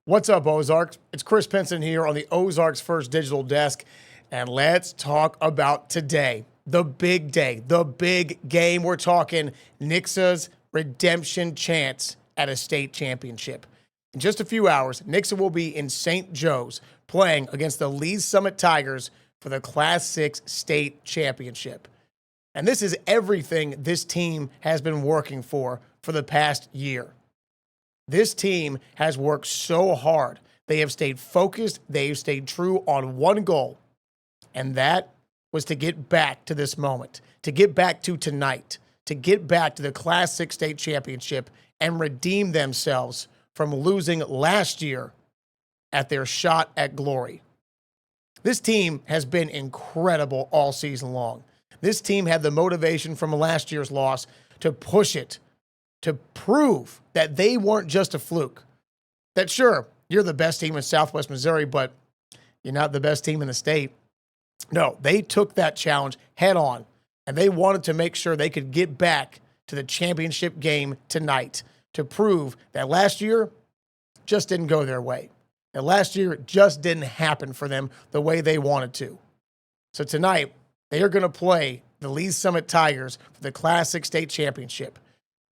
What's up, Ozarks? It's Chris Pinson here on the Ozarks First Digital Desk, and let's talk about today, the big day, the big game. We're talking Nixa's redemption chance at a state championship. In just a few hours, Nixa will be in St. Joe's playing against the Lee's Summit Tigers for the Class 6 state championship. And this is everything this team has been working for the past year. This team has worked so hard. They have stayed focused. They have stayed true on one goal, and that was to get back to this moment, to get back to tonight, to get back to the Class 6 state championship and redeem themselves from losing last year at their shot at glory. This team has been incredible all season long. This team had the motivation from last year's loss to push it, to prove that they weren't just a fluke. That sure, you're the best team in Southwest Missouri, but you're not the best team in the state. No, they took that challenge head on, and they wanted to make sure they could get back to the championship game tonight to prove that last year just didn't go their way. That last year just didn't happen for them the way they wanted to. So tonight, they are going to play the Lee's Summit Tigers for the Class 6 state championship.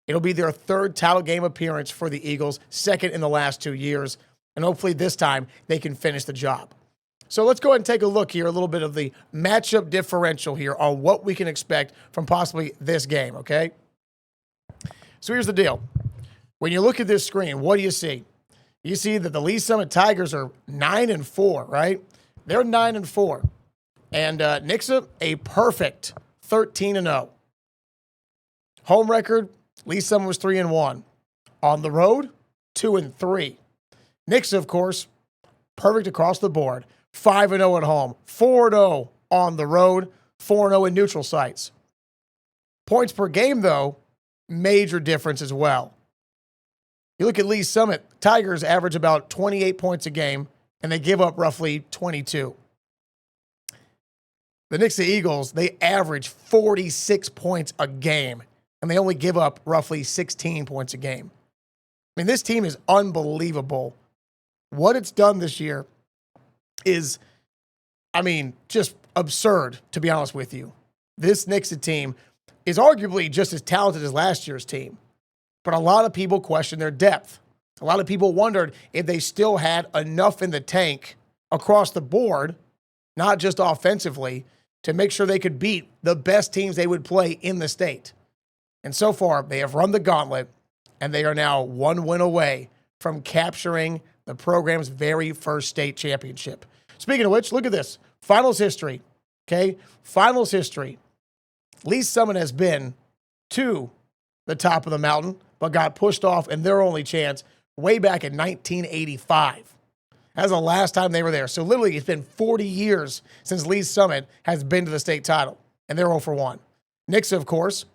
It'll be their third title game appearance for the Eagles, second in the last 2 years, and hopefully this time they can finish the job. So let's go ahead and take a look here, a little bit of the matchup differential here on what we can expect from possibly this game, okay? So here's the deal. When you look at this screen, what do you see? You see that the Lee's Summit Tigers are 9-4, right? They're 9-4. And Nixa, a perfect 13-0. Home record, Lee's Summit was 3-1. On the road, 2-3. Nixa, of course, perfect across the board. 5-0 at home, 4-0 on the road, 4-0 in neutral sites. Points per game, though, major difference as well. You look at Lee's Summit, Tigers average about 28 points a game, and they give up roughly 22. The Nixa Eagles, they average 46 points a game, and they only give up roughly 16 points a game. I mean, this team is unbelievable. What it's done this year is, just absurd, to be honest with you. This Nixa team is arguably just as talented as last year's team, but a lot of people question their depth. A lot of people wondered if they still had enough in the tank across the board, not just offensively, to make sure they could beat the best teams they would play in the state. And so far, they have run the gauntlet, and they are now one win away from capturing the program's very first state championship. Speaking of which, look at this. Finals history, okay? Finals history. Lee's Summit has been to the top of the mountain, but got pushed off in their only chance way back in 1985. That's the last time they were there. So literally, it's been 40 years since Lee's Summit has been to the state title, and they're 0-1. Nixa, of course,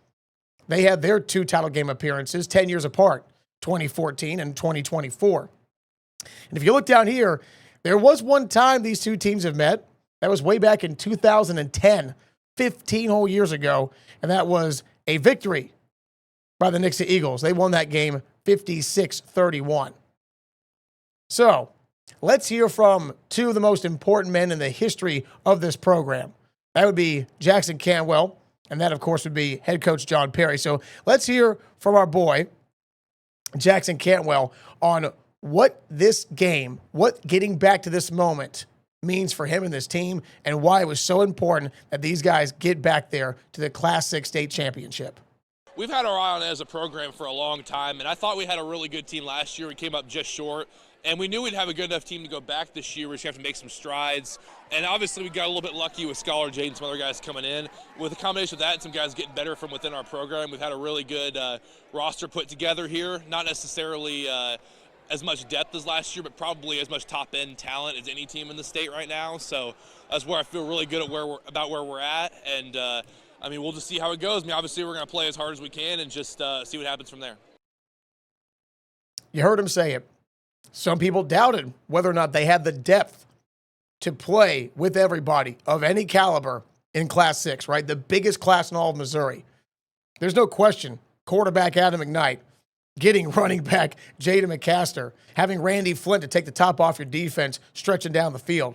they had their two title game appearances 10 years apart, 2014 and 2024. And if you look down here, there was one time these two teams have met. That was way back in 2010, 15 whole years ago, and that was a victory by the Nixa Eagles. They won that game 56-31. So let's hear from two of the most important men in the history of this program. That would be Jackson Cantwell, and that, of course, would be head coach John Perry. So let's hear from our boy, Jackson Cantwell, on what this game, what getting back to this moment means for him and this team, and why it was so important that these guys get back there to the Class 6 state championship. We've had our eye on it as a program for a long time, and I thought we had a really good team last year. We came up just short, and we knew we'd have a good enough team to go back this year. We just have to make some strides, and obviously we got a little bit lucky with Scholar Jade and some other guys coming in. With a combination of that and some guys getting better from within our program, we've had a really good roster put together here. Not necessarily as much depth as last year, but probably as much top-end talent as any team in the state right now. So that's where I feel really good at where we're at, and we'll just see how it goes. Obviously we're going to play as hard as we can and just see what happens from there. You heard him say it. Some people doubted whether or not they had the depth to play with everybody of any caliber in Class 6, right? The biggest class in all of Missouri. There's no question. Quarterback Adam McKnight, getting running back Jada McCaster, having Randy Flint to take the top off your defense, stretching down the field.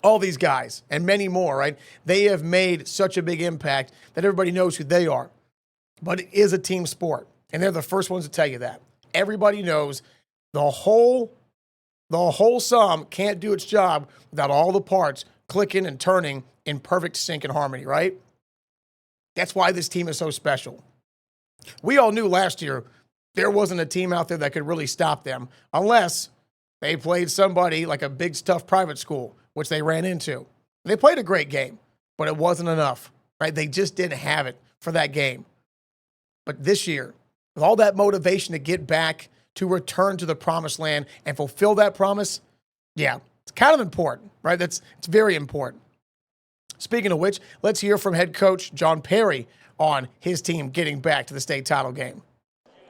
All these guys and many more, right? They have made such a big impact that everybody knows who they are. But it is a team sport, and they're the first ones to tell you that. Everybody knows the whole sum can't do its job without all the parts clicking and turning in perfect sync and harmony, right? That's why this team is so special. We all knew last year there wasn't a team out there that could really stop them unless they played somebody like a big stuff private school, which they ran into. They played a great game, but it wasn't enough, right? They just didn't have it for that game. But this year, with all that motivation to get back, to return to the promised land and fulfill that promise, yeah, it's kind of important, right? It's very important. Speaking of which, let's hear from head coach John Perry on his team getting back to the state title game.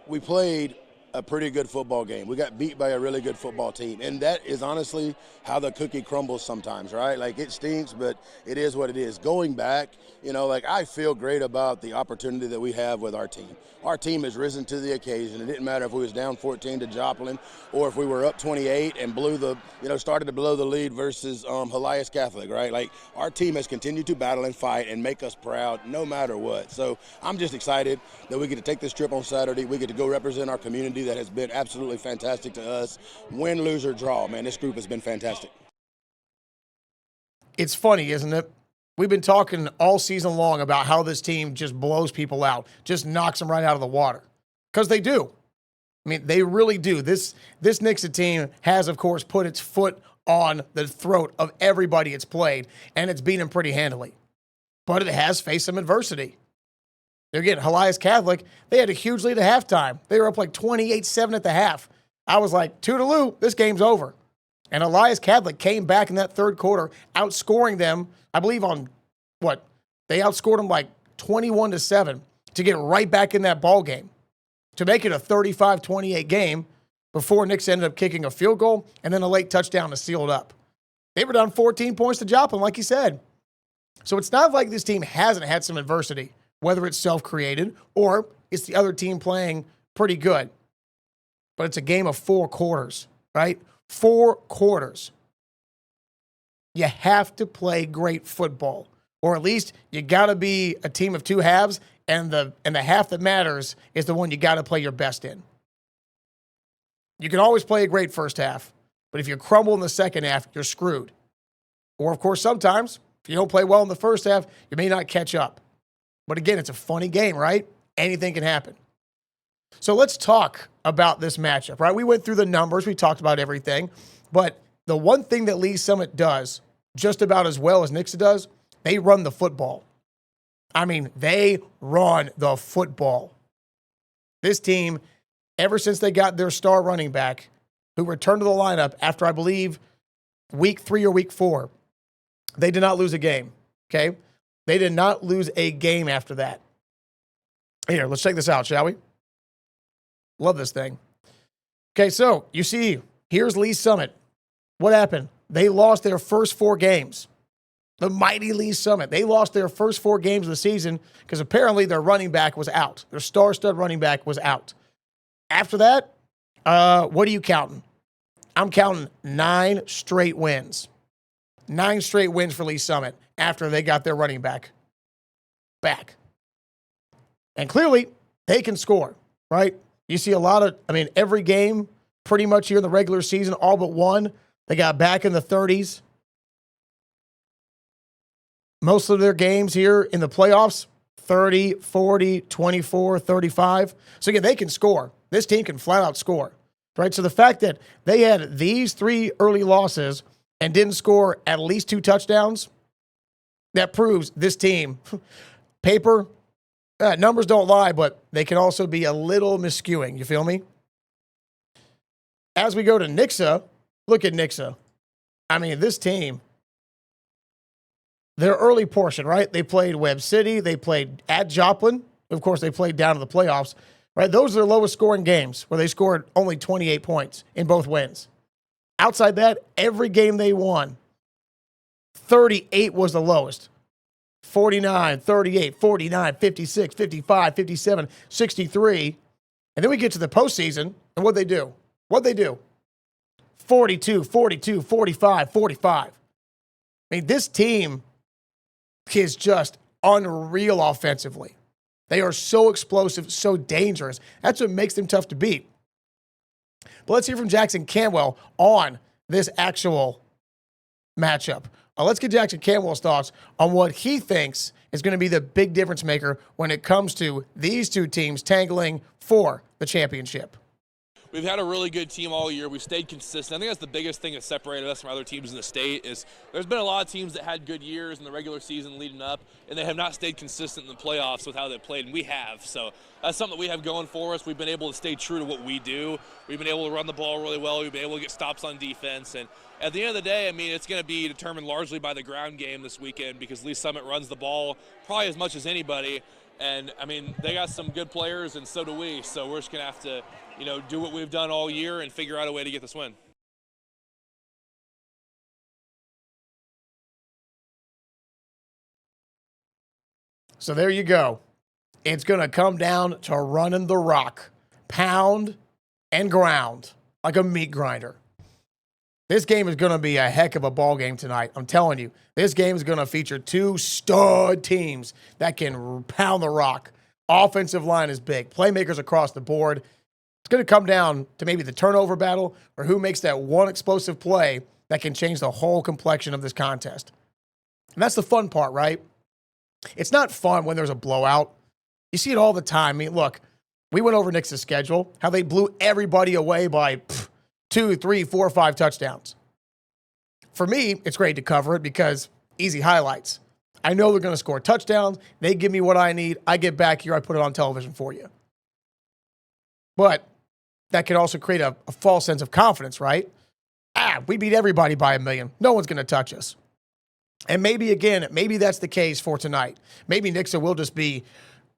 We played a pretty good football game. We got beat by a really good football team. And that is honestly how the cookie crumbles sometimes, right? Like, it stinks, but it is what it is. Going back, I feel great about the opportunity that we have with our team. Our team has risen to the occasion. It didn't matter if we was down 14 to Joplin or if we were up 28 and started to blow the lead versus Elias Catholic, right? Like, our team has continued to battle and fight and make us proud no matter what. So I'm just excited that we get to take this trip on Saturday. We get to go represent our community that has been absolutely fantastic to us. Win, lose, or draw, man, this group has been fantastic. It's funny, isn't it? We've been talking all season long about how this team just blows people out, just knocks them right out of the water. Because they do. I mean, they really do. This Nixa team has, of course, put its foot on the throat of everybody it's played, and it's beaten them pretty handily. But it has faced some adversity. They're getting Elias Catholic. They had a huge lead at halftime. They were up like 28-7 at the half. I was like, toodaloo, this game's over. And Elias Catholic came back in that third quarter, outscoring them, I believe on what? They outscored them like 21-7 to get right back in that ball game, to make it a 35-28 game before Nixa ended up kicking a field goal and then a late touchdown to seal it up. They were down 14 points to Joplin, like you said. So it's not like this team hasn't had some adversity, whether it's self-created or it's the other team playing pretty good. But it's a game of 4 quarters, right? 4 quarters. You have to play great football, or at least you got to be a team of 2 halves, and the half that matters is the one you got to play your best in. You can always play a great first half, but if you crumble in the second half, you're screwed. Or, of course, sometimes if you don't play well in the first half, you may not catch up. But again, it's a funny game, right? Anything can happen. So let's talk about this matchup, right? We went through the numbers. We talked about everything. But the one thing that Lee Summit does just about as well as Nixa does, they run the football. I mean, they run the football. This team, ever since they got their star running back, who returned to the lineup after, I believe, week 3 or week 4, they did not lose a game, okay? They did not lose a game after that. Here, let's check this out, shall we? Love this thing. Okay, so you see, here's Lee Summit. What happened? They lost their first 4 games. The mighty Lee Summit. They lost their first 4 games of the season because apparently their running back was out. Their star-stud running back was out. After that, what are you counting? I'm counting 9 straight wins. 9 straight wins for Lee Summit after they got their running back. And clearly, they can score, right? You see a lot of, every game pretty much here in the regular season, all but one, they got back in the 30s. Most of their games here in the playoffs, 30, 40, 24, 35. So again, they can score. This team can flat out score, right? So the fact that they had these 3 early losses and didn't score at least 2 touchdowns, that proves this team, paper, numbers don't lie, but they can also be a little miscuing. You feel me? As we go to Nixa, look at Nixa. This team, their early portion, right? They played Webb City. They played at Joplin. Of course, they played down to the playoffs, right? Those are their lowest scoring games where they scored only 28 points in both wins. Outside that, every game they won, 38 was the lowest. 49, 38, 49, 56, 55, 57, 63. And then we get to the postseason, and what'd they do? 42, 42, 45, 45. I mean, this team is just unreal offensively. They are so explosive, so dangerous. That's what makes them tough to beat. But let's hear from Jackson Canwell on this actual matchup. Let's get Jackson Canwell's thoughts on what he thinks is going to be the big difference maker when it comes to these two teams tangling for the championship. We've had a really good team all year. We've stayed consistent. I think that's the biggest thing that separated us from other teams in the state is there's been a lot of teams that had good years in the regular season leading up, and they have not stayed consistent in the playoffs with how they played, and we have. So that's something that we have going for us. We've been able to stay true to what we do. We've been able to run the ball really well. We've been able to get stops on defense. And at the end of the day, I mean, it's going to be determined largely by the ground game this weekend because Lee Summit runs the ball probably as much as anybody. And, I mean, they got some good players, and so do we. So we're just going to have to, do what we've done all year and figure out a way to get this win. So there you go. It's going to come down to running the rock, pound and ground like a meat grinder. This game is going to be a heck of a ball game tonight. I'm telling you, this game is going to feature two stud teams that can pound the rock. Offensive line is big. Playmakers across the board. It's going to come down to maybe the turnover battle or who makes that one explosive play that can change the whole complexion of this contest. And that's the fun part, right? It's not fun when there's a blowout. You see it all the time. I mean, look, we went over Nix's schedule, how they blew everybody away by 2, 3, 4, 5 touchdowns. For me, it's great to cover it because easy highlights. I know they're going to score touchdowns. They give me what I need. I get back here. I put it on television for you. But that can also create a false sense of confidence, right? We beat everybody by 1 million. No one's going to touch us. And maybe that's the case for tonight. Maybe Nixa will just be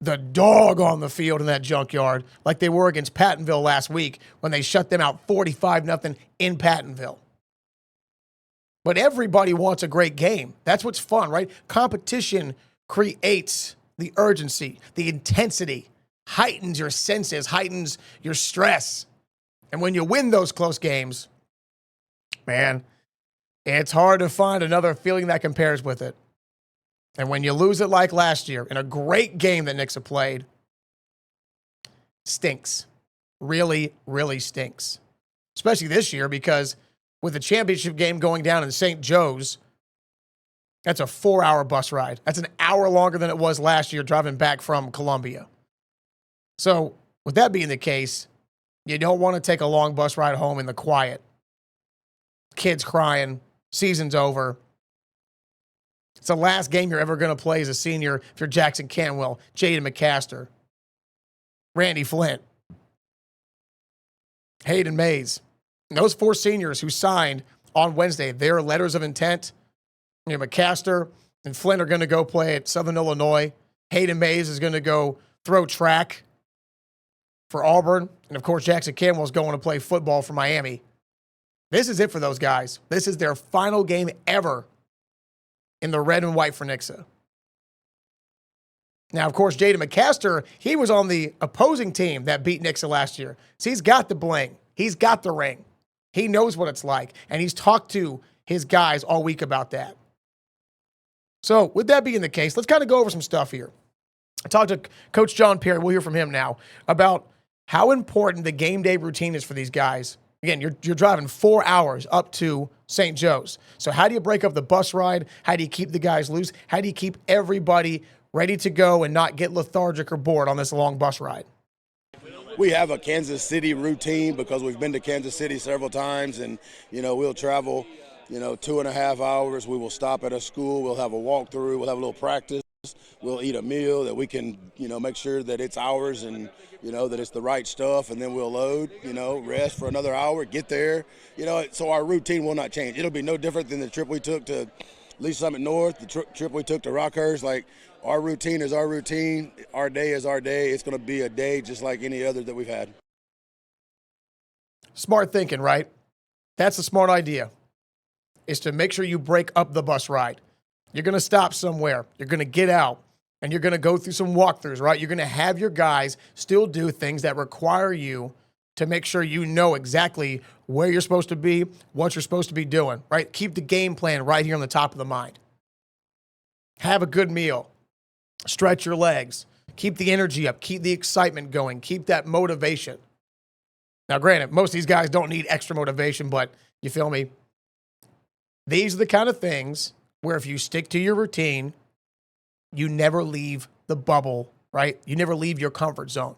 the dog on the field in that junkyard like they were against Pattonville last week when they shut them out 45-0 in Pattonville. But everybody wants a great game. That's what's fun, right? Competition creates the urgency, the intensity, heightens your senses, heightens your stress. And when you win those close games, man, it's hard to find another feeling that compares with it. And when you lose it like last year in a great game that Nixa played, stinks. Really, really stinks. Especially this year because with the championship game going down in St. Joe's, that's a 4-hour bus ride. That's an hour longer than it was last year driving back from Columbia. So with that being the case, you don't want to take a long bus ride home in the quiet. Kids crying, season's over. It's the last game you're ever going to play as a senior if you're Jackson Canwell, Jaden McCaster, Randy Flint, Hayden Mays. And those 4 seniors who signed on Wednesday, their letters of intent, McCaster and Flint are going to go play at Southern Illinois. Hayden Mays is going to go throw track for Auburn. And, of course, Jackson Canwell is going to play football for Miami. This is it for those guys. This is their final game ever in the red and white for Nixa. Now, of course, Jaden McCaster, he was on the opposing team that beat Nixa last year. So he's got the bling. He's got the ring. He knows what it's like. And he's talked to his guys all week about that. So with that being the case, let's kind of go over some stuff here. I talked to Coach John Perry, we'll hear from him now, about how important the game day routine is for these guys. Again, you're driving 4 hours up to St. Joe's. So how do you break up the bus ride? How do you keep the guys loose? How do you keep everybody ready to go and not get lethargic or bored on this long bus ride? We have a Kansas City routine because we've been to Kansas City several times, and, we'll travel, 2.5 hours. We will stop at a school. We'll have a walkthrough. We'll have a little practice. We'll eat a meal that we can, make sure that it's ours and, that it's the right stuff, and then we'll load, rest for another hour, get there, so our routine will not change. It'll be no different than the trip we took to Lee Summit North, the trip we took to Rockhurst. Like, our routine is our routine. Our day is our day. It's going to be a day just like any other that we've had. Smart thinking, right? That's a smart idea, is to make sure you break up the bus ride. You're going to stop somewhere. You're going to get out. and you're going to go through some walkthroughs, right? You're going to have your guys still do things that require you to make sure you know exactly where you're supposed to be, what you're supposed to be doing, right? Keep the game plan right here on the top of the mind. Have a good meal. Stretch your legs. Keep the energy up. Keep the excitement going. Keep that motivation. Now, granted, most of these guys don't need extra motivation, but you feel me? These are the kind of things where if you stick to your routine, you never leave the bubble, right? You never leave your comfort zone.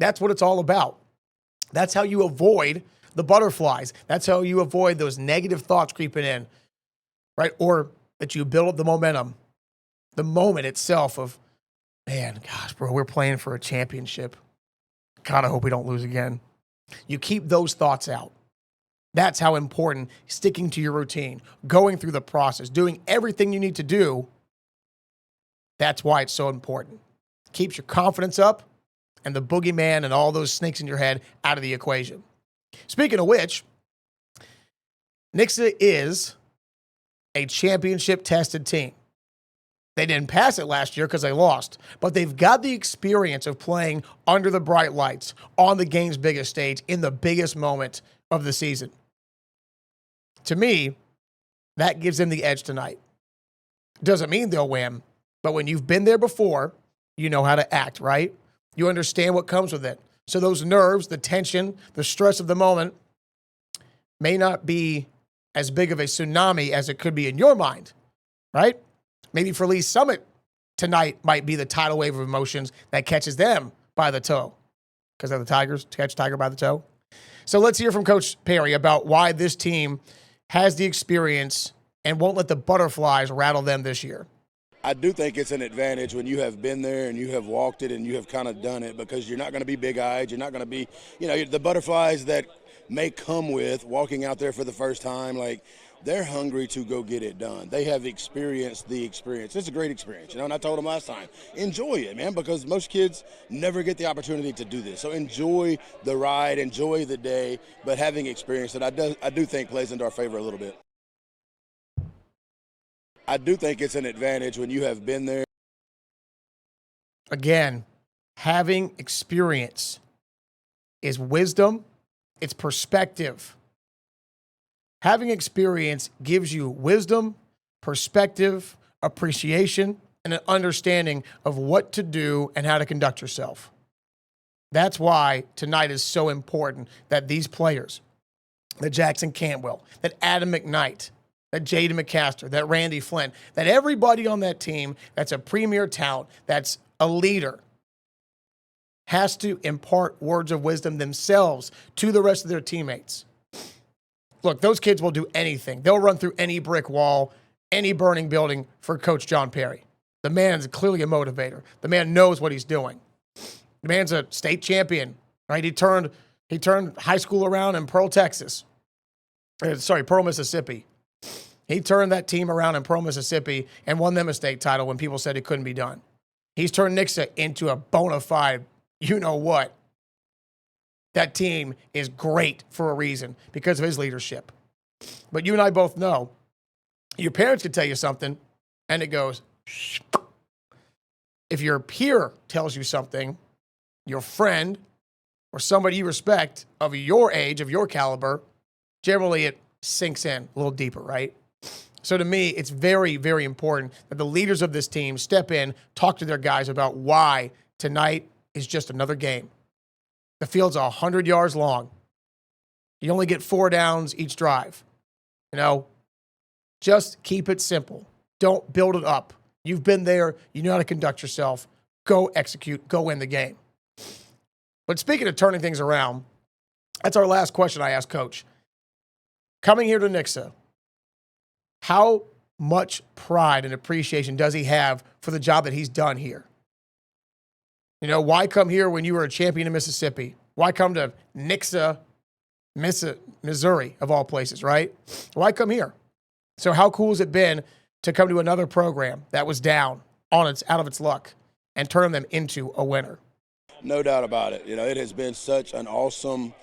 That's what it's all about. That's how you avoid the butterflies. That's how you avoid those negative thoughts creeping in, right? Or that you build up the momentum, the moment itself of, man, gosh, bro, we're playing for a championship. God, I hope we don't lose again. You keep those thoughts out. That's how important sticking to your routine, going through the process, doing everything you need to do. That's why it's so important. Keeps your confidence up and the boogeyman and all those snakes in your head out of the equation. Speaking of which, Nixa is a championship-tested team. They didn't pass it last year because they lost, but they've got the experience of playing under the bright lights, on the game's biggest stage, in the biggest moment of the season. To me, that gives them the edge tonight. Doesn't mean they'll win, but when you've been there before, you know how to act, right? You understand what comes with it. So those nerves, the tension, the stress of the moment may not be as big of a tsunami as it could be in your mind, right? Maybe for Lee Summit, tonight might be the tidal wave of emotions that catches them by the toe. Because they're the Tigers, catch Tiger by the toe. So let's hear from Coach Perry about why this team has the experience and won't let the butterflies rattle them this year. I do think it's an advantage when you have been there and you have walked it and you have kind of done it, because you're not going to be big-eyed. You're not going to be, the butterflies that may come with walking out there for the first time, like, they're hungry to go get it done. They have experienced the experience. It's a great experience, and I told them last time, enjoy it, man, because most kids never get the opportunity to do this. So enjoy the ride, enjoy the day, but having experienced it, I do think plays into our favor a little bit. I do think it's an advantage when you have been there. Again, having experience is wisdom, it's perspective. Having experience gives you wisdom, perspective, appreciation, and an understanding of what to do and how to conduct yourself. That's why tonight is so important that these players, that Jackson Cantwell, that Adam McKnight, that Jaden McCaster, that Randy Flynn, that everybody on that team that's a premier talent, that's a leader, has to impart words of wisdom themselves to the rest of their teammates. Look, those kids will do anything. They'll run through any brick wall, any burning building for Coach John Perry. The man is clearly a motivator. The man knows what he's doing. The man's a state champion, right? He turned high school around in Pearl, Mississippi. He turned that team around in Pearl, Mississippi and won them a state title when people said it couldn't be done. He's turned Nixa into a bona fide you-know-what. That team is great for a reason because of his leadership. But you and I both know your parents could tell you something and it goes, shh. If your peer tells you something, your friend or somebody you respect of your age, of your caliber, generally it sinks in a little deeper, right? So to me, it's very, very important that the leaders of this team step in, talk to their guys about why tonight is just another game. The field's 100 yards long. You only get 4 downs each drive. Just keep it simple. Don't build it up. You've been there. You know how to conduct yourself. Go execute. Go win the game. But speaking of turning things around, that's our last question I asked Coach. Coming here to Nixa, how much pride and appreciation does he have for the job that he's done here? Why come here when you were a champion in Mississippi? Why come to Nixa, Missouri, of all places, right? Why come here? So how cool has it been to come to another program that was down, out of its luck, and turn them into a winner? No doubt about it. It has been such an awesome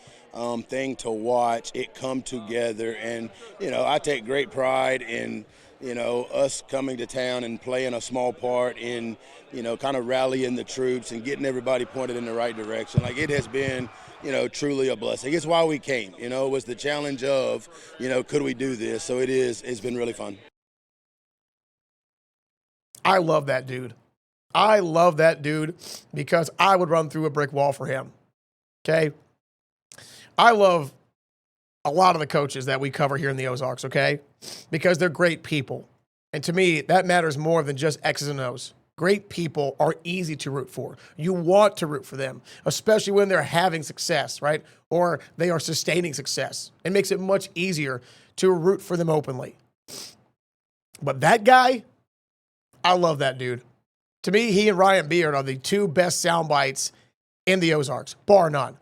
thing to watch it come together. And, I take great pride in us coming to town and playing a small part in, kind of rallying the troops and getting everybody pointed in the right direction. Like, it has been, truly a blessing. It's why we came, it was the challenge of, could we do this? So it's been really fun. I love that dude. I love that dude because I would run through a brick wall for him. Okay? I love a lot of the coaches that we cover here in the Ozarks, okay? Because they're great people. And to me, that matters more than just X's and O's. Great people are easy to root for. You want to root for them, especially when they're having success, right? Or they are sustaining success. It makes it much easier to root for them openly. But that guy, I love that dude. To me, he and Ryan Beard are the two best sound bites in the Ozarks, bar none.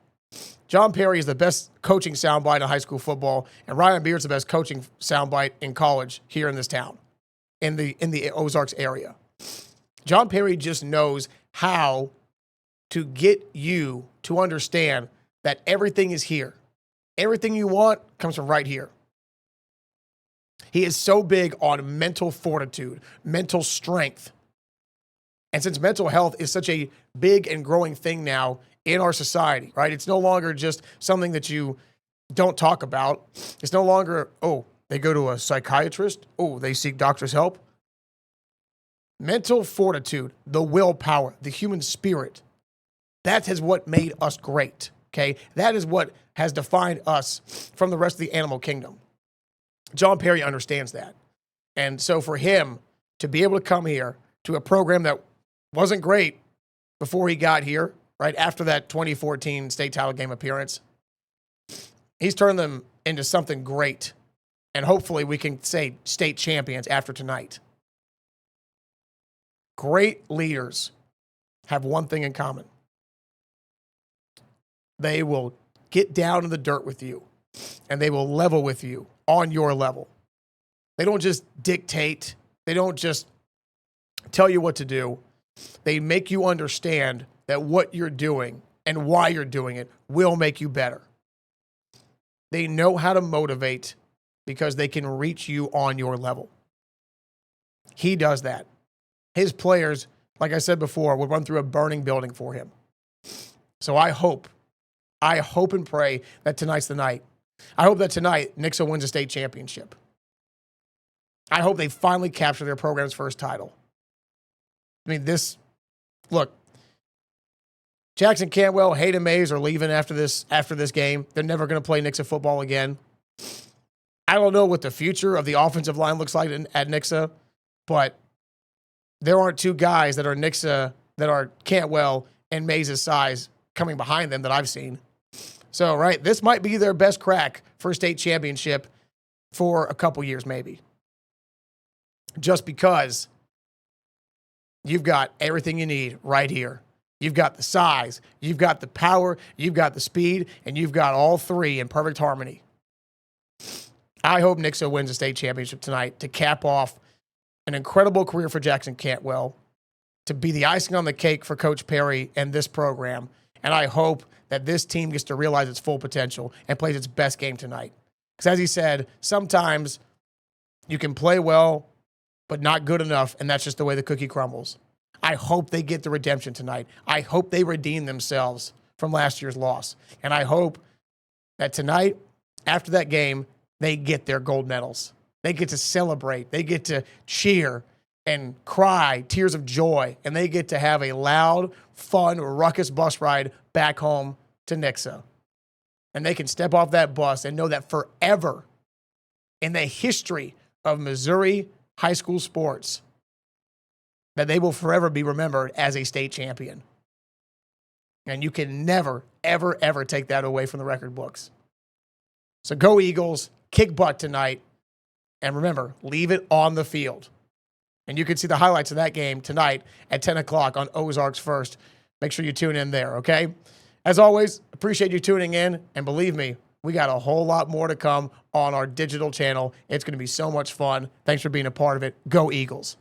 John Perry is the best coaching soundbite in high school football, and Ryan Beard's the best coaching soundbite in college here in this town, in the Ozarks area. John Perry just knows how to get you to understand that everything is here. Everything you want comes from right here. He is so big on mental fortitude, mental strength. And since mental health is such a big and growing thing now in our society, right? It's no longer just something that you don't talk about. It's no longer, oh, they go to a psychiatrist. Oh, they seek doctor's help. Mental fortitude, the willpower, the human spirit, that is what made us great, okay? That is what has defined us from the rest of the animal kingdom. John Perry understands that. And so for him to be able to come here to a program that wasn't great before he got here, right after that 2014 state title game appearance, he's turned them into something great. And hopefully we can say state champions after tonight. Great leaders have one thing in common. They will get down in the dirt with you, and they will level with you on your level. They don't just dictate. They don't just tell you what to do. They make you understand that what you're doing and why you're doing it will make you better. They know how to motivate because they can reach you on your level. He does that. His players, like I said before, would run through a burning building for him. So I hope and pray that tonight's the night. I hope that tonight Nixa wins a state championship. I hope they finally capture their program's first title. I mean, look, Jackson Cantwell, Hayden Mays are leaving after this game. They're never going to play Nixa football again. I don't know what the future of the offensive line looks like at Nixa, but there aren't two guys that are Nixa, that are Cantwell and Mays' size coming behind them that I've seen. So, right, this might be their best crack for a state championship for a couple years maybe. Just because you've got everything you need right here. You've got the size, you've got the power, you've got the speed, and you've got all three in perfect harmony. I hope Nixa wins a state championship tonight to cap off an incredible career for Jackson Cantwell, to be the icing on the cake for Coach Perry and this program. And I hope that this team gets to realize its full potential and plays its best game tonight. Because as he said, sometimes you can play well, but not good enough, and that's just the way the cookie crumbles. I hope they get the redemption tonight. I hope they redeem themselves from last year's loss. And I hope that tonight, after that game, they get their gold medals. They get to celebrate. They get to cheer and cry tears of joy. And they get to have a loud, fun, ruckus bus ride back home to Nixa. And they can step off that bus and know that forever in the history of Missouri high school sports, that they will forever be remembered as a state champion. And you can never, ever, ever take that away from the record books. So go Eagles, kick butt tonight. And remember, leave it on the field. And you can see the highlights of that game tonight at 10 o'clock on Ozarks First. Make sure you tune in there, okay? As always, appreciate you tuning in. And believe me, we got a whole lot more to come on our digital channel. It's going to be so much fun. Thanks for being a part of it. Go Eagles.